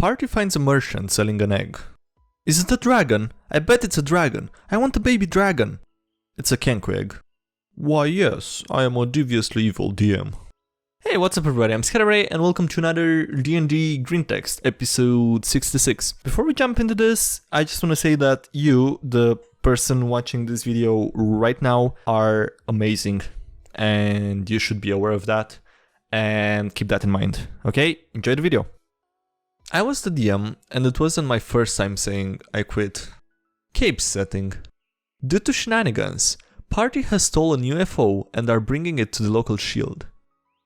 Party finds a merchant selling an egg. Is it a dragon? I bet it's a dragon. I want a baby dragon. It's a kenku egg. Why yes, I am a deviously evil DM. Hey, what's up everybody, I'm SkyDieRay and welcome to another DnDGreentext episode 66. Before we jump into this, I just want to say that you, the person watching this video right now, are amazing. And you should be aware of that and keep that in mind. Okay, enjoy the video. I was the DM and it wasn't my first time saying I quit. Cape setting. Due to shenanigans, Party has stolen UFO and are bringing it to the local shield.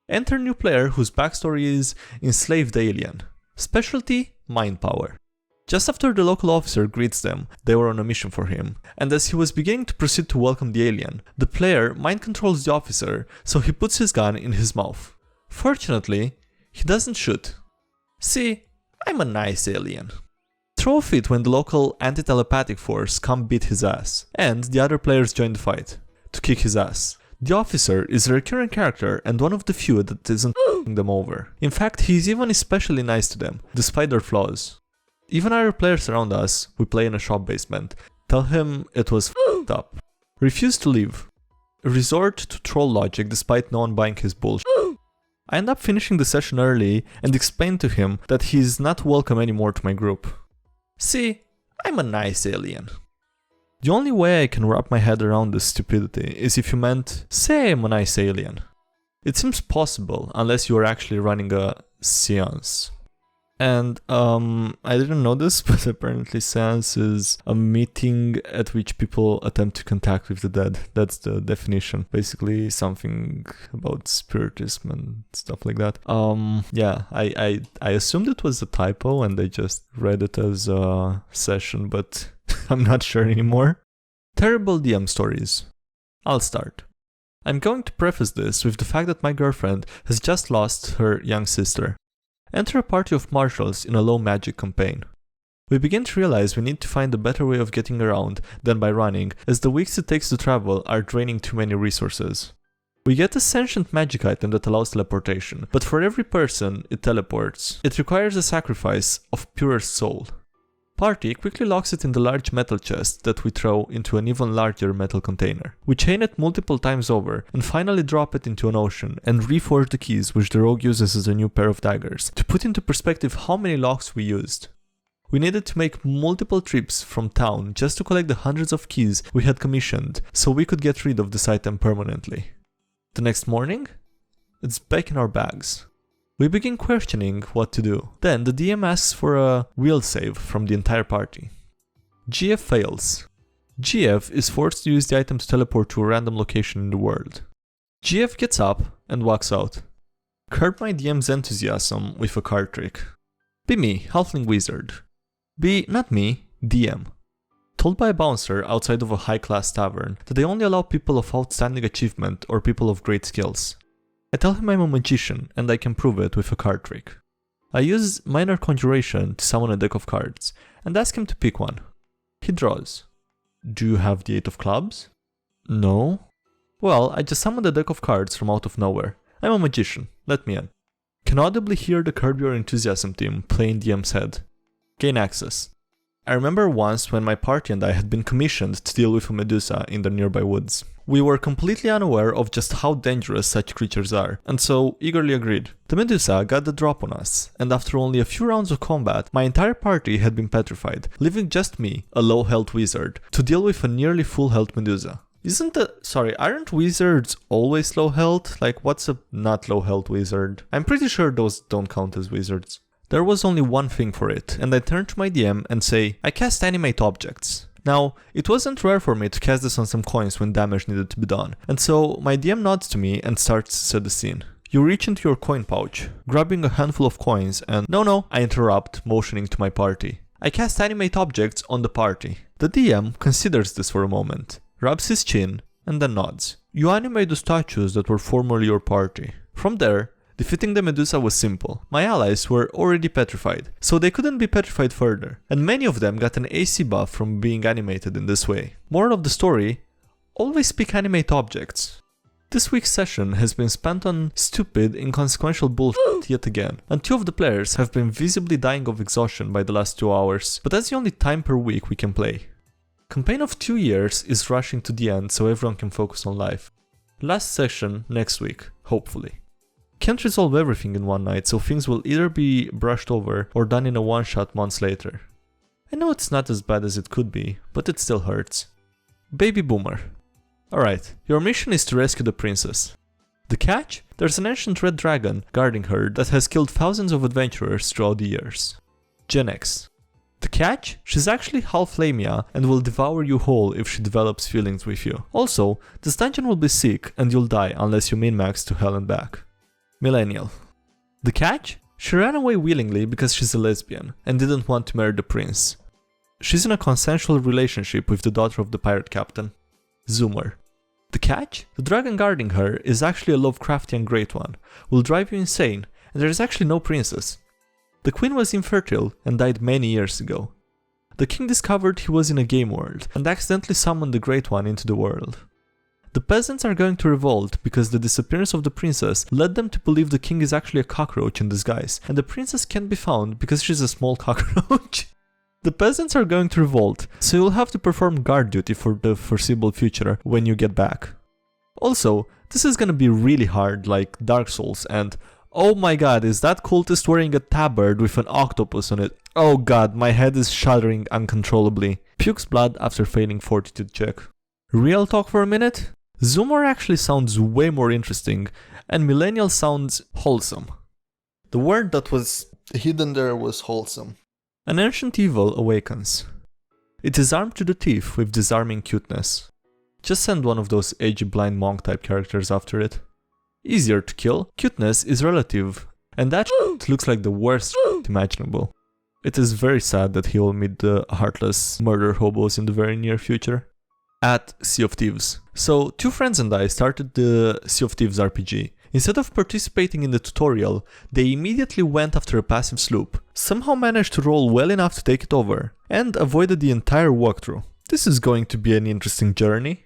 Enter new player whose backstory is enslaved alien. Specialty, mind power. Just after the local officer greets them, they were on a mission for him, and as he was beginning to proceed to welcome the alien, the player mind controls the officer, so he puts his gun in his mouth. Fortunately, he doesn't shoot. See, I'm a nice alien. Throw a fit when the local anti-telepathic force come beat his ass, and the other players join the fight, to kick his ass. The officer is a recurring character and one of the few that isn't f***ing them over. In fact, he's even especially nice to them, despite their flaws. Even other players around us, we play in a shop basement, tell him it was f***ed up. Refuse to leave. Resort to troll logic despite no one buying his bullshit. I end up finishing the session early and explain to him that he's not welcome anymore to my group. See, I'm a nice alien. The only way I can wrap my head around this stupidity is if you meant, say I'm a nice alien. It seems possible, unless you are actually running a seance. And, I didn't know this, but apparently seance is a meeting at which people attempt to contact with the dead. That's the definition. Basically something about spiritism and stuff like that. Yeah, I assumed it was a typo and I just read it as a session, but I'm not sure anymore. Terrible DM stories. I'll start. I'm going to preface this with the fact that my girlfriend has just lost her young sister. Enter a party of marshals in a low magic campaign. We begin to realize we need to find a better way of getting around than by running, as the weeks it takes to travel are draining too many resources. We get a sentient magic item that allows teleportation, but for every person it teleports, it requires a sacrifice of purest soul. Party quickly locks it in the large metal chest that we throw into an even larger metal container. We chain it multiple times over and finally drop it into an ocean and reforge the keys which the rogue uses as a new pair of daggers, to put into perspective how many locks we used. We needed to make multiple trips from town just to collect the hundreds of keys we had commissioned so we could get rid of this item permanently. The next morning, it's back in our bags. We begin questioning what to do. Then the DM asks for a will save from the entire party. GF fails. GF is forced to use the item to teleport to a random location in the world. GF gets up and walks out. Curb my DM's enthusiasm with a card trick. Be me, Halfling Wizard. Be, not me, DM. Told by a bouncer outside of a high-class tavern that they only allow people of outstanding achievement or people of great skills. I tell him I'm a magician and I can prove it with a card trick. I use minor conjuration to summon a deck of cards and ask him to pick one. He draws. Do you have the 8 of clubs? No. Well, I just summoned a deck of cards from out of nowhere. I'm a magician, let me in. Can audibly hear the Curb Your Enthusiasm team play in DM's head. Gain access. I remember once when my party and I had been commissioned to deal with a Medusa in the nearby woods. We were completely unaware of just how dangerous such creatures are, and so eagerly agreed. The Medusa got the drop on us, and after only a few rounds of combat, my entire party had been petrified, leaving just me, a low-health wizard, to deal with a nearly full-health Medusa. Aren't wizards always low health? Like, what's a not low health wizard? I'm pretty sure those don't count as wizards. There was only one thing for it, and I turn to my DM and say, I cast animate objects. Now, it wasn't rare for me to cast this on some coins when damage needed to be done, and so my DM nods to me and starts to set the scene. You reach into your coin pouch, grabbing a handful of coins and no, I interrupt, motioning to my party. I cast animate objects on the party. The DM considers this for a moment, rubs his chin, and then nods. You animate the statues that were formerly your party. From there, defeating the Medusa was simple. My allies were already petrified, so they couldn't be petrified further, and many of them got an AC buff from being animated in this way. Moral of the story, always pick animate objects. This week's session has been spent on stupid, inconsequential bullshit yet again, and 2 of the players have been visibly dying of exhaustion by the last 2 hours, but that's the only time per week we can play. Campaign of 2 years is rushing to the end so everyone can focus on life. Last session next week, hopefully. Can't resolve everything in one night, so things will either be brushed over or done in a one-shot months later. I know it's not as bad as it could be, but it still hurts. Baby Boomer. Alright, your mission is to rescue the princess. The catch? There's an ancient red dragon guarding her that has killed thousands of adventurers throughout the years. Gen X. The catch? She's actually half Lamia and will devour you whole if she develops feelings with you. Also, this dungeon will be sick and you'll die unless you min-max to hell and back. Millennial. The catch? She ran away willingly because she's a lesbian and didn't want to marry the prince. She's in a consensual relationship with the daughter of the pirate captain. Zoomer. The catch? The dragon guarding her is actually a Lovecraftian great one, will drive you insane, and there is actually no princess. The queen was infertile and died many years ago. The king discovered he was in a game world and accidentally summoned the great one into the world. The peasants are going to revolt because the disappearance of the princess led them to believe the king is actually a cockroach in disguise, and the princess can't be found because she's a small cockroach. The peasants are going to revolt, so you'll have to perform guard duty for the foreseeable future when you get back. Also, this is gonna be really hard, like Dark Souls, and oh my god, is that cultist wearing a tabard with an octopus on it? Oh god, my head is shuddering uncontrollably. Pukes blood after failing fortitude check. Real talk for a minute? Zoomer actually sounds way more interesting, and Millennial sounds wholesome. The word that was hidden there was wholesome. An ancient evil awakens. It is armed to the teeth with disarming cuteness. Just send one of those edgy blind monk type characters after it. Easier to kill, cuteness is relative, and that looks like the worst imaginable. It is very sad that he will meet the heartless murder hobos in the very near future. At Sea of Thieves. So, 2 friends and I started the Sea of Thieves RPG. Instead of participating in the tutorial, they immediately went after a passive sloop, somehow managed to roll well enough to take it over, and avoided the entire walkthrough. This is going to be an interesting journey.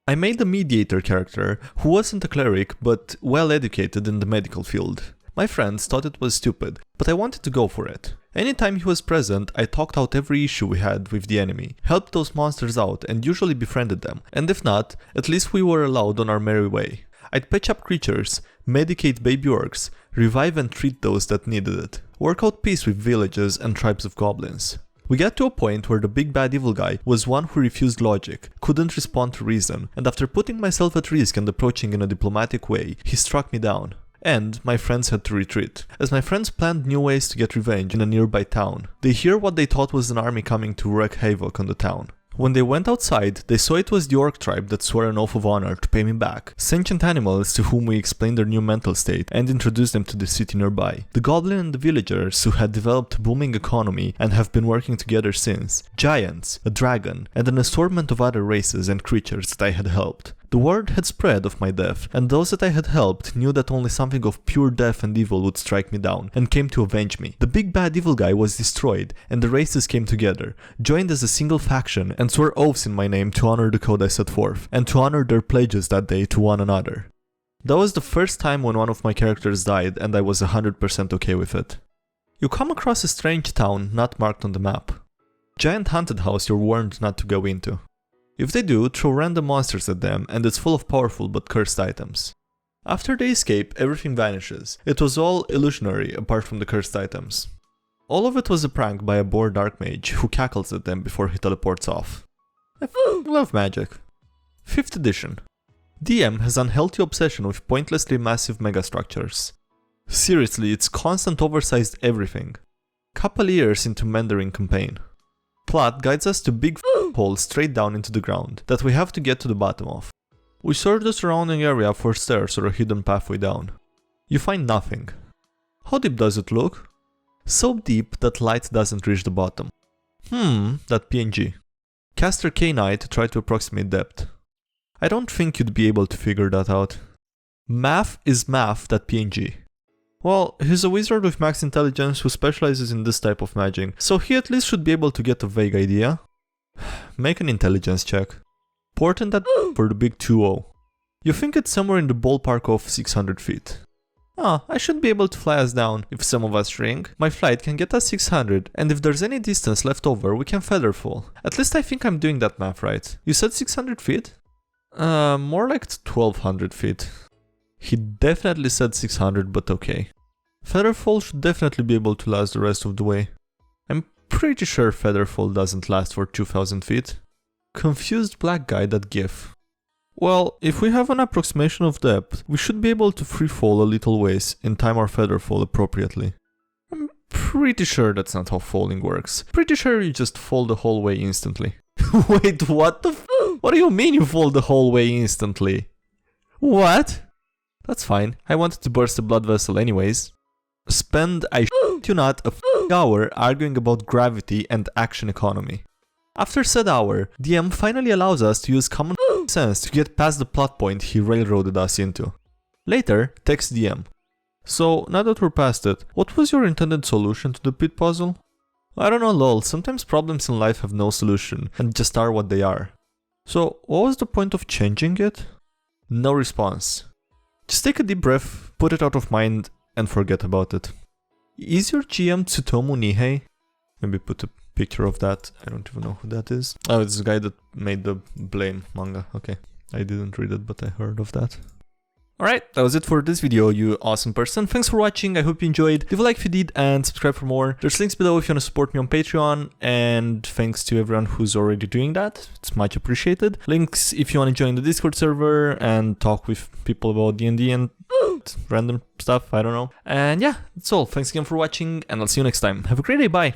I made a Mediator character who wasn't a cleric but well educated in the medical field. My friends thought it was stupid, but I wanted to go for it. Anytime he was present, I talked out every issue we had with the enemy, helped those monsters out and usually befriended them, and if not, at least we were allowed on our merry way. I'd patch up creatures, medicate baby orcs, revive and treat those that needed it, work out peace with villages and tribes of goblins. We got to a point where the big bad evil guy was one who refused logic, couldn't respond to reason, and after putting myself at risk and approaching in a diplomatic way, he struck me down. And my friends had to retreat, as my friends planned new ways to get revenge in a nearby town. They hear what they thought was an army coming to wreak havoc on the town. When they went outside, they saw it was the orc tribe that swore an oath of honor to pay me back, sentient animals to whom we explained their new mental state and introduced them to the city nearby, the goblin and the villagers who had developed a booming economy and have been working together since, giants, a dragon, and an assortment of other races and creatures that I had helped. The word had spread of my death, and those that I had helped knew that only something of pure death and evil would strike me down, and came to avenge me. The big bad evil guy was destroyed, and the races came together, joined as a single faction, and swore oaths in my name to honor the code I set forth, and to honor their pledges that day to one another. That was the first time when one of my characters died, and I was 100% okay with it. You come across a strange town not marked on the map. Giant haunted house you're warned not to go into. If they do, throw random monsters at them, and it's full of powerful but cursed items. After they escape, everything vanishes. It was all illusionary apart from the cursed items. All of it was a prank by a bored archmage who cackles at them before he teleports off. I love magic. 5th edition. DM has unhealthy obsession with pointlessly massive megastructures. Seriously, it's constant oversized everything. Couple years into Mandarin campaign. Plot guides us to big hole straight down into the ground that we have to get to the bottom of. We search the surrounding area for stairs or a hidden pathway down. You find nothing. How deep does it look? So deep that light doesn't reach the bottom. That PNG. Caster K-Knight to try to approximate depth. I don't think you'd be able to figure that out. Math is math.png. Well, he's a wizard with max intelligence who specializes in this type of magic, so he at least should be able to get a vague idea. Make an intelligence check. Portent that for the big 2-0. You think it's somewhere in the ballpark of 600 feet. Ah, I should be able to fly us down. If some of us shrink, my flight can get us 600, and if there's any distance left over, we can feather fall. At least I think I'm doing that math right. You said 600 feet? More like 1200 feet. He definitely said 600, but okay. Featherfall should definitely be able to last the rest of the way. I'm pretty sure Featherfall doesn't last for 2000 feet. Confused black guy, that gif. Well, if we have an approximation of depth, we should be able to freefall a little ways and time our featherfall appropriately. I'm pretty sure that's not how falling works. Pretty sure you just fall the whole way instantly. Wait, what the f- What do you mean you fall the whole way instantly? What? That's fine, I wanted to burst a blood vessel anyways. Spend, I shit you not, a hour arguing about gravity and action economy. After said hour, DM finally allows us to use common sense to get past the plot point he railroaded us into. Later, text DM. So, now that we're past it, what was your intended solution to the pit puzzle? I don't know lol, sometimes problems in life have no solution and just are what they are. So, what was the point of changing it? No response. Just take a deep breath, put it out of mind, and forget about it. Is your GM Tsutomu Nihei? Maybe put a picture of that. I don't even know who that is. Oh, it's the guy that made the Blame manga. Okay, I didn't read it, but I heard of that. Alright, that was it for this video, you awesome person. Thanks for watching, I hope you enjoyed. Leave a like if you did and subscribe for more. There's links below if you want to support me on Patreon, and thanks to everyone who's already doing that. It's much appreciated. Links if you want to join the Discord server and talk with people about D&D and random stuff, I don't know. And yeah, that's all. Thanks again for watching, and I'll see you next time. Have a great day, bye!